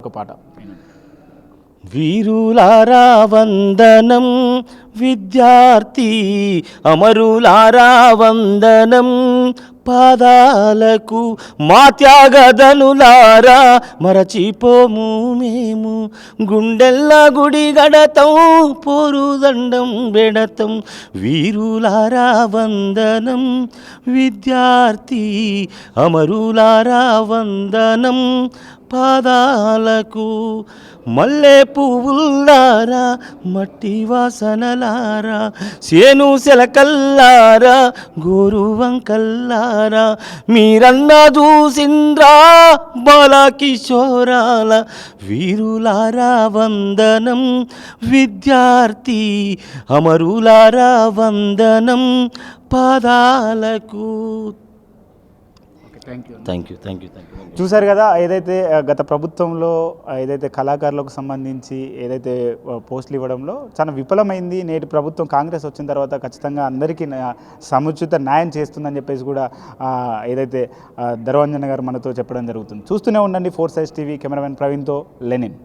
ఒక పాట వీరులారా వందనం విద్యార్థి అమరులారా వందనం పాదాలకు మా త్యాగదనులారా మరచిపోము మేము గుండెల్ల గుడి గడతం పోరుదండం బెడతం వీరులారా వందనం విద్యార్థి అమరులారా వందనం పాదాలకు మల్లె పువ్వులారా మట్టి వాసనలారా సేను సెలకల్లారా గోరు వంకల్లారా మీరన్నా చూసింద్రా బాలకిషోరాల వీరులారా వందనం విద్యార్థి అమరులారా వందనం పాదాలకు. Thank you. చూశారు కదా, ఏదైతే గత ప్రభుత్వంలో ఏదైతే కళాకారులకు సంబంధించి ఏదైతే పోస్టులు ఇవ్వడంలో చాలా విఫలమైంది. నేటి ప్రభుత్వం కాంగ్రెస్ వచ్చిన తర్వాత ఖచ్చితంగా అందరికీ సముచిత న్యాయం చేస్తుందని చెప్పేసి కూడా ఏదైతే ధర్వంజన్ గారు మనతో చెప్పడం జరుగుతుంది. చూస్తూనే ఉండండి 4 Sides TV. కెమెరామెన్ ప్రవీణ్తో లెనిన్.